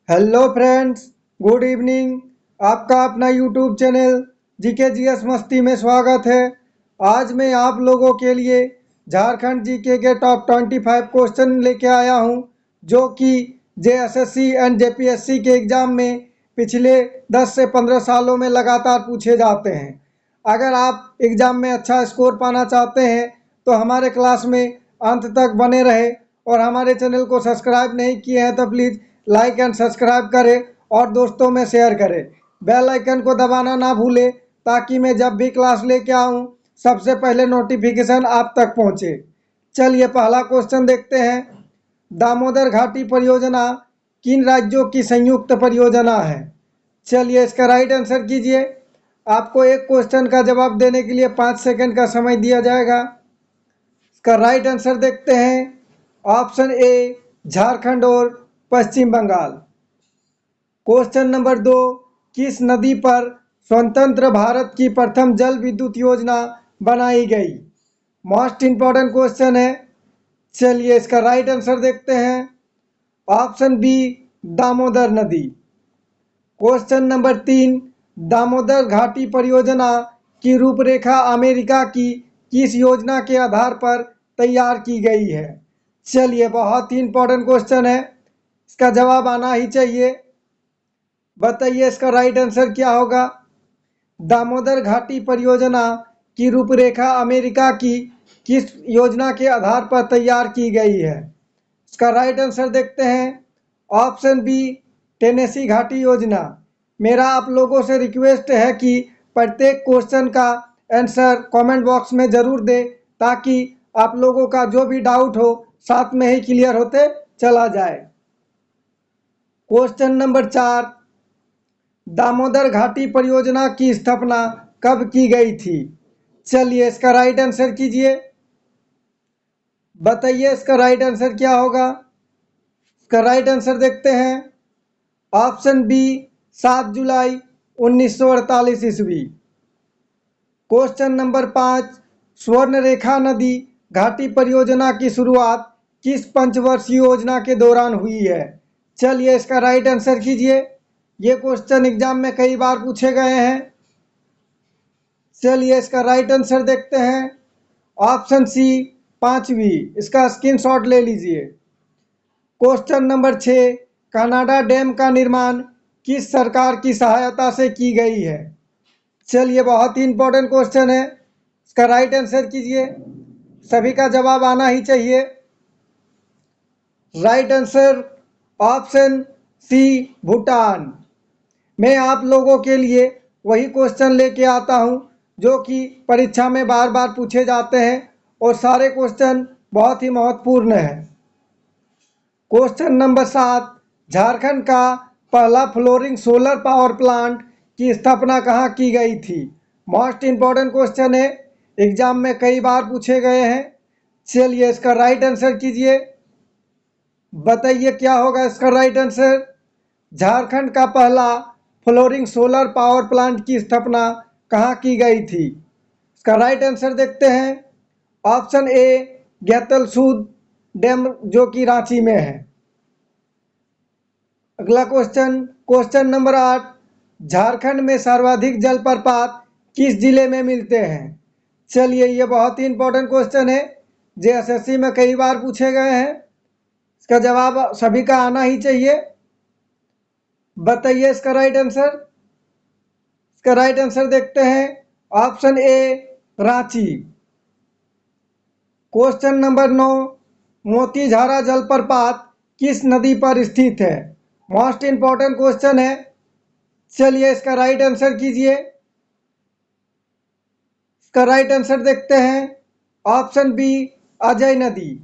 Hello friends, good evening. आपका अपना YouTube channel GK GS मस्ती में स्वागत है। आज मैं आप लोगों के लिए झारखंड जीके के टॉप 25 क्वेश्चन लेके आया हूं, जो कि जेएसएससी एंड जेपीएससी के एग्ज़ाम में पिछले 10 से 15 सालों में लगातार पूछे जाते हैं। अगर आप एग्ज़ाम में अच्छा स्कोर पाना चाहते हैं तो हमारे क्लास में अंत तक बने रहे, और हमारे चैनल को सब्सक्राइब नहीं किए हैं तो प्लीज़ लाइक एंड सब्सक्राइब करें और दोस्तों में शेयर करें। बेल आइकन को दबाना ना भूलें, ताकि मैं जब भी क्लास लेके आऊँ सबसे पहले नोटिफिकेशन आप तक पहुँचे। चलिए पहला क्वेश्चन देखते हैं। दामोदर घाटी परियोजना किन राज्यों की संयुक्त परियोजना है? चलिए इसका राइट आंसर कीजिए। आपको एक क्वेश्चन का जवाब देने के लिए 5 सेकंड का समय दिया जाएगा। इसका राइट आंसर देखते हैं। ऑप्शन ए झारखंड और पश्चिम बंगाल। क्वेश्चन नंबर 2, किस नदी पर स्वतंत्र भारत की प्रथम जल विद्युत योजना बनाई गई? मोस्ट इंपॉर्टेंट क्वेश्चन है। चलिए इसका राइट आंसर देखते हैं। ऑप्शन बी दामोदर नदी। क्वेश्चन नंबर 3, दामोदर घाटी परियोजना की रूपरेखा अमेरिका की किस योजना के आधार पर तैयार की गई है? चलिए बहुत ही इंपॉर्टेंट क्वेश्चन है, इसका जवाब आना ही चाहिए। बताइए इसका राइट आंसर क्या होगा? दामोदर घाटी परियोजना की रूपरेखा अमेरिका की किस योजना के आधार पर तैयार की गई है? इसका राइट आंसर देखते हैं। ऑप्शन बी टेनेसी घाटी योजना। मेरा आप लोगों से रिक्वेस्ट है कि प्रत्येक क्वेश्चन का आंसर कमेंट बॉक्स में ज़रूर दें, ताकि आप लोगों का जो भी डाउट हो साथ में ही क्लियर होते चला जाए। क्वेश्चन नंबर 4, दामोदर घाटी परियोजना की स्थापना कब की गई थी? चलिए इसका राइट आंसर कीजिए। बताइए इसका राइट आंसर क्या होगा? इसका राइट आंसर देखते हैं। ऑप्शन बी 7 जुलाई 1948 ईस्वी। क्वेश्चन नंबर 5, स्वर्णरेखा नदी घाटी परियोजना की शुरुआत किस पंचवर्षीय योजना के दौरान हुई है? चलिए इसका राइट आंसर कीजिए। ये क्वेश्चन एग्जाम में कई बार पूछे गए हैं। चलिए इसका राइट आंसर देखते हैं। ऑप्शन सी 5वीं। इसका स्क्रीनशॉट ले लीजिए। क्वेश्चन नंबर 6, कनाडा डैम का निर्माण किस सरकार की सहायता से की गई है? चलिए बहुत ही इंपॉर्टेंट क्वेश्चन है, इसका राइट आंसर कीजिए। सभी का जवाब आना ही चाहिए। Right answer option C Bhutan. मैं आप लोगों के लिए वही क्वेश्चन लेके आता हूं जो कि परीक्षा में बार बार पूछे जाते हैं, और सारे क्वेश्चन बहुत ही महत्वपूर्ण हैं। क्वेश्चन नंबर 7, झारखंड का पहला फ्लोटिंग सोलर पावर प्लांट की स्थापना कहाँ की गई थी? मोस्ट इंपॉर्टेंट क्वेश्चन है, एग्जाम में कई बार पूछे गए हैं। चलिए इसका राइट आंसर कीजिए। बताइए क्या होगा इसका राइट आंसर? झारखंड का पहला फ्लोटिंग सोलर पावर प्लांट की स्थापना कहाँ की गई थी? इसका राइट आंसर देखते हैं। ऑप्शन ए गैतलसूद डैम, जो कि रांची में है। अगला क्वेश्चन, क्वेश्चन नंबर 8, झारखंड में सर्वाधिक जलप्रपात किस जिले में मिलते हैं? चलिए ये बहुत ही इंपॉर्टेंट क्वेश्चन है, जेएसएससी में कई बार पूछे गए हैं। इसका जवाब सभी का आना ही चाहिए। बताइए इसका राइट आंसर। इसका राइट आंसर देखते हैं। Option A Ranchi. Question number 9, मोतीझारा जलप्रपात किस नदी पर स्थित है? मोस्ट इंपॉर्टेंट क्वेश्चन है। चलिए इसका राइट आंसर कीजिए। इसका राइट आंसर देखते हैं। ऑप्शन बी अजय नदी।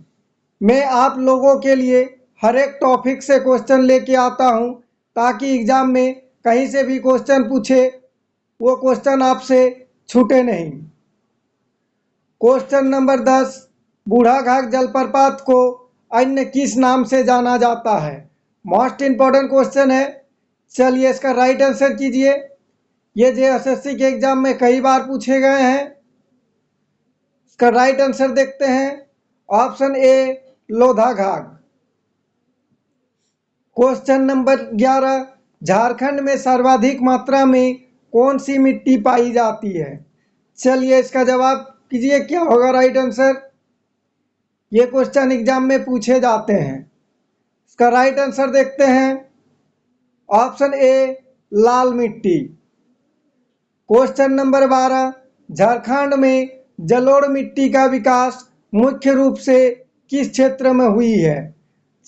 मैं आप लोगों के लिए हर एक टॉपिक से क्वेश्चन लेके आता हूं, ताकि एग्जाम में कहीं से भी क्वेश्चन पूछे वो क्वेश्चन आपसे छूटे नहीं। क्वेश्चन नंबर 10, बूढ़ाघाट जलप्रपात को अन्य किस नाम से जाना जाता है? मोस्ट इंपॉर्टेंट क्वेश्चन है। चलिए इसका राइट आंसर कीजिए। ये जेएसएससी के एग्जाम में कई बार पूछे गए हैं। इसका राइट आंसर देखते हैं। Option A Lodha Ghat. Question number 11, Jharkhand में सर्वाधिक मात्रा में कौन सी मिट्टी पाई जाती है? चलिए इसका जवाब कीजिए, क्या होगा राइट आंसर? ये क्वेश्चन एग्जाम में पूछे जाते हैं। इसका राइट आंसर देखते हैं। ऑप्शन ए लाल मिट्टी। क्वेश्चन नंबर 12, झारखंड में जलोढ़ मिट्टी का विकास मुख्य रूप से किस क्षेत्र में हुई है?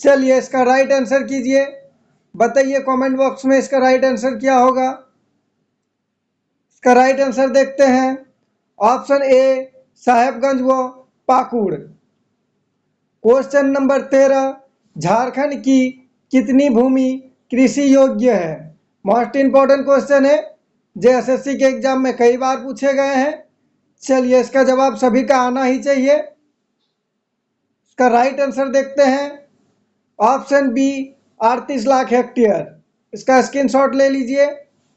चलिए इसका राइट आंसर कीजिए, बताइए कमेंट बॉक्स में इसका राइट आंसर क्या होगा। इसका राइट आंसर देखते हैं। ऑप्शन ए साहेबगंज व पाकुड़। क्वेश्चन नंबर 13, झारखंड की कितनी भूमि कृषि योग्य है? मोस्ट इंपॉर्टेंट क्वेश्चन है, जेएसएससी के एग्जाम में कई बार पूछे गए हैं। चलिए इसका जवाब सभी का आना ही चाहिए। इसका राइट आंसर देखते हैं। Option B 38 lakh hectare. इसका स्क्रीनशॉट ले लीजिए।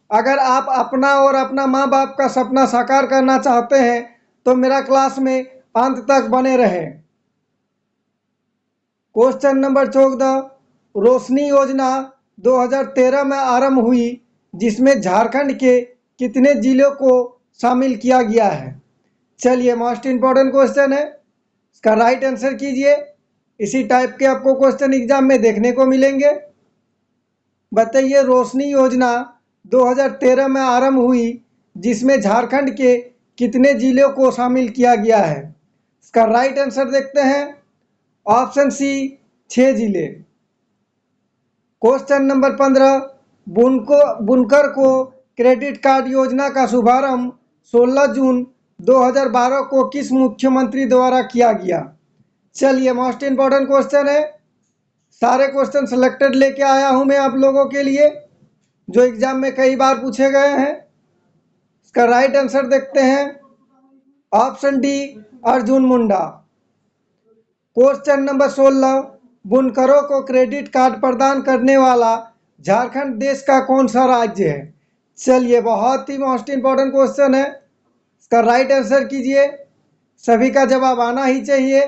अगर आप अपना और अपना माँ बाप का सपना साकार करना चाहते हैं तो मेरा क्लास में अंत तक बने रहें। क्वेश्चन नंबर 14, रोशनी योजना 2013 में आरंभ हुई, जिसमें झारखंड के कितने जिलों को शामिल किया गया है? चलिए मोस्ट इंपॉर्टेंट क्वेश्चन है, इसका राइट आंसर कीजिए। इसी टाइप के आपको क्वेश्चन एग्जाम में देखने को मिलेंगे। बताइए रोशनी योजना 2013 में आरंभ हुई, जिसमें झारखंड के कितने जिलों को शामिल किया गया है? इसका राइट आंसर देखते हैं। ऑप्शन सी 6 जिले। क्वेश्चन नंबर 15, बुनकर को क्रेडिट कार्ड योजना का शुभारंभ 16 जून 2012 को किस मुख्यमंत्री द्वारा किया गया? चलिए मोस्ट इंपॉर्टेंट क्वेश्चन है, सारे क्वेश्चन सिलेक्टेड लेके आया हूं मैं आप लोगों के लिए, जो एग्जाम में कई बार पूछे गए हैं। इसका राइट आंसर देखते हैं। Option D Arjun Munda. Question number 16, बुनकरों को क्रेडिट कार्ड प्रदान करने वाला झारखंड देश का कौन सा राज्य है? चलिए बहुत ही मोस्ट इंपॉर्टेंट क्वेश्चन है, इसका राइट आंसर कीजिए, सभी का जवाब आना ही चाहिए।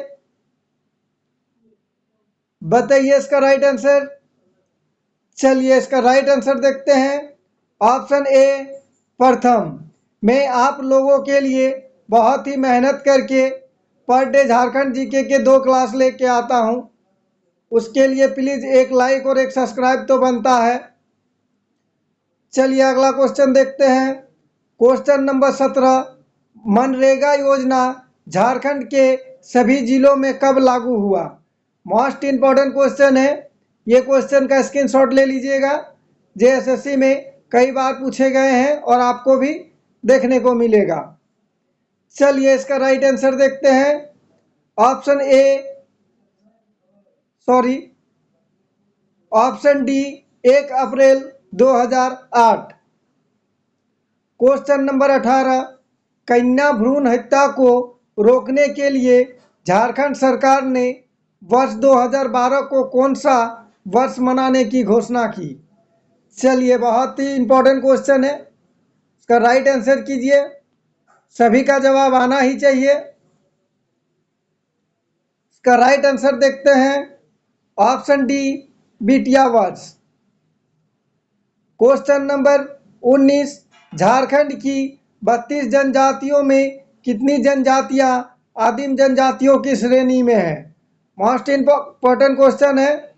बताइए इसका राइट आंसर। चलिए इसका राइट आंसर देखते हैं। ऑप्शन ए प्रथम। मैं आप लोगों के लिए बहुत ही मेहनत करके पर डे झारखंड जीके के 2 क्लास लेके आता हूं, उसके लिए प्लीज एक लाइक और एक सब्सक्राइब तो बनता है। चलिए अगला क्वेश्चन देखते हैं। क्वेश्चन नंबर 17, मनरेगा योजना झारखंड के सभी जिलों में कब लागू हुआ? मोस्ट इंपॉर्टेंट क्वेश्चन है, ये क्वेश्चन का स्क्रीनशॉट ले लीजिएगा, जेएसएससी में कई बार पूछे गए हैं और आपको भी देखने को मिलेगा। चलिए इसका राइट आंसर देखते हैं। ऑप्शन डी 1 अप्रैल 2008। क्वेश्चन नंबर 18, कन्या भ्रूण हत्या को रोकने के लिए झारखंड सरकार ने वर्ष 2012 को कौन सा वर्ष मनाने की घोषणा की? चलिए बहुत ही इंपॉर्टेंट क्वेश्चन है, इसका राइट आंसर कीजिए, सभी का जवाब आना ही चाहिए। इसका राइट आंसर देखते हैं। ऑप्शन डी बिटिया वर्ष। क्वेश्चन नंबर 19, झारखंड की 32 जनजातियों में कितनी जनजातियां आदिम जनजातियों की श्रेणी में है? मोस्ट इंपॉर्टेंट क्वेश्चन है,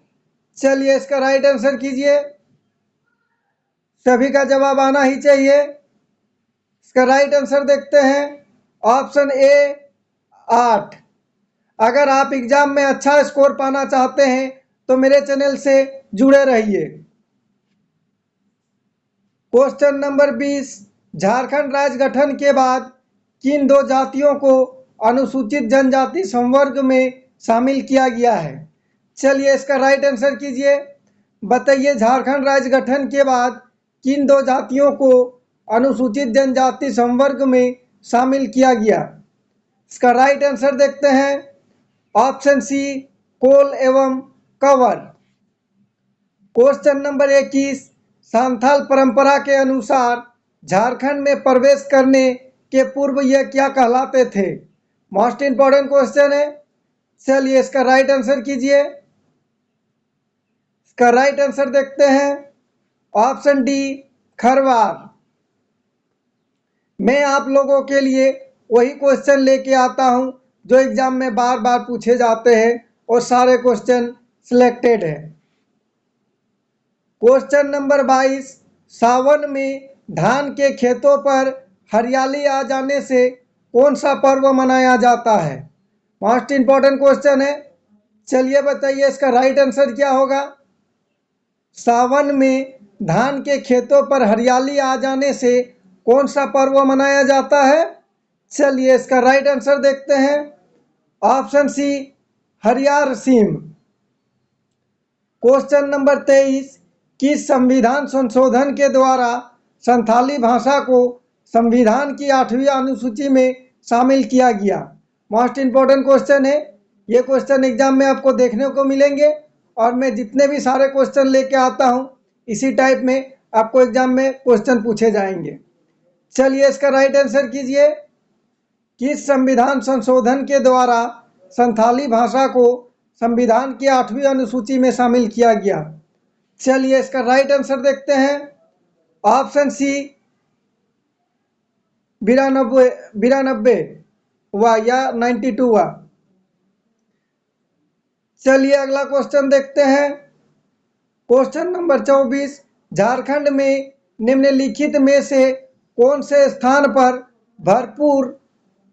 चलिए इसका राइट आंसर कीजिए, सभी का जवाब आना ही चाहिए। इसका राइट आंसर देखते हैं। Option A 8। अगर आप एग्जाम में अच्छा स्कोर पाना चाहते हैं तो मेरे चैनल से जुड़े रहिए। क्वेश्चन नंबर 20, झारखंड राज्य गठन के बाद किन 2 जातियों को अनुसूचित जनजाति संवर्ग में शामिल किया गया है? चलिए इसका राइट आंसर कीजिए, बताइए झारखंड राज्य गठन के बाद किन 2 जातियों को अनुसूचित जनजाति संवर्ग में शामिल किया गया? इसका राइट आंसर देखते हैं। ऑप्शन सी कोल एवं कंवर। क्वेश्चन नंबर 21, सांथाल परंपरा के अनुसार झारखंड में प्रवेश करने के पूर्व यह क्या कहलाते थे? मोस्ट इंपॉर्टेंट क्वेश्चन है, चलिए इसका राइट आंसर कीजिए। इसका राइट आंसर देखते हैं। Option D Kharwar. मैं आप लोगों के लिए वही क्वेश्चन लेके आता हूं जो एग्जाम में बार बार पूछे जाते हैं और सारे क्वेश्चन सिलेक्टेड है। क्वेश्चन नंबर 22, सावन में धान के खेतों पर हरियाली आ जाने से कौन सा पर्व मनाया जाता है? मोस्ट इंपॉर्टेंट क्वेश्चन है। चलिए बताइए इसका राइट आंसर क्या होगा। सावन में धान के खेतों पर हरियाली आ जाने से कौन सा पर्व मनाया जाता है? चलिए इसका राइट आंसर देखते हैं। ऑप्शन सी हरियार सीम। क्वेश्चन नंबर 23, किस संविधान संशोधन के द्वारा संथाली भाषा को संविधान की 8वीं अनुसूची में शामिल किया गया? मोस्ट इंपॉर्टेंट क्वेश्चन है। ये क्वेश्चन एग्जाम में आपको देखने को मिलेंगे और मैं जितने भी सारे क्वेश्चन लेके आता हूँ इसी टाइप में आपको एग्जाम में क्वेश्चन पूछे जाएंगे। चलिए इसका राइट आंसर कीजिए। किस संविधान संशोधन के द्वारा संथाली भाषा को संविधान की 8वीं अनुसूची में शामिल किया गया? चलिए इसका राइट आंसर देखते हैं। ऑप्शन सी 92 हुआ या 92 हुआ। चलिए अगला क्वेश्चन देखते हैं। क्वेश्चन नंबर 24, झारखंड में निम्नलिखित में से कौन से स्थान पर भरपूर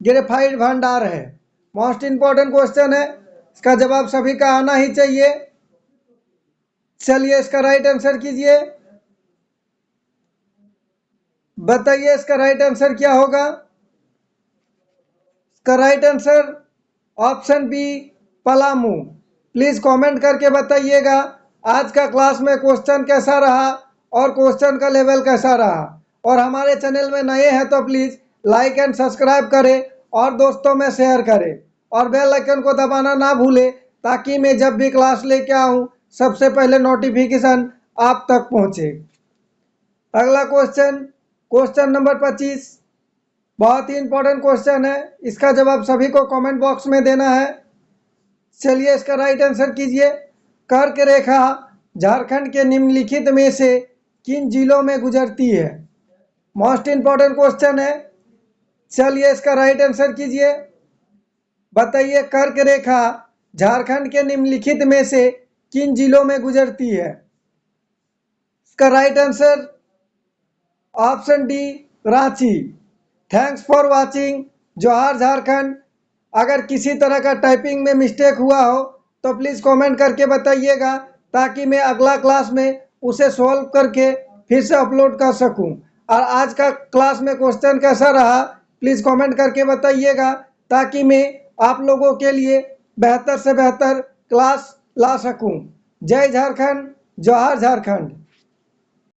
ग्रेफाइट भंडार है? मोस्ट इंपॉर्टेंट क्वेश्चन है, इसका जवाब सभी का आना ही चाहिए। चलिए इसका राइट आंसर कीजिए। बताइए इसका राइट आंसर क्या होगा। इसका right answer option B Palamu. Please comment करके बताइएगा आज का क्लास में क्वेश्चन कैसा रहा और क्वेश्चन का लेवल कैसा रहा। और हमारे चैनल में नए हैं तो प्लीज लाइक एंड सब्सक्राइब करें और दोस्तों में शेयर करें और बेल आइकन को दबाना ना भूलें ताकि मैं जब भी क्लास लेके आऊँ सबसे पहले नोटिफिकेशन आप तक पहुँचे। अगला क्वेश्चन नंबर 25, बहुत ही इंपॉर्टेंट क्वेश्चन है, इसका जवाब सभी को कमेंट बॉक्स में देना है। चलिए इसका राइट आंसर कीजिए। कर्क रेखा झारखंड के निम्नलिखित में से किन जिलों में गुजरती है? मोस्ट इंपॉर्टेंट क्वेश्चन है। चलिए इसका राइट आंसर कीजिए। बताइए कर्क रेखा झारखंड के निम्नलिखित में से किन जिलों में गुजरती है? इसका right answer option D Ranchi. Thanks for watching. जोहार झारखंड। अगर किसी तरह का टाइपिंग में मिस्टेक हुआ हो तो प्लीज़ कमेंट करके बताइएगा ताकि मैं अगला क्लास में उसे सॉल्व करके फिर से अपलोड कर सकूं। और आज का क्लास में क्वेश्चन कैसा रहा प्लीज़ कमेंट करके बताइएगा ताकि मैं आप लोगों के लिए बेहतर से बेहतर क्लास ला सकूं। जय झारखंड, जोहार झारखंड।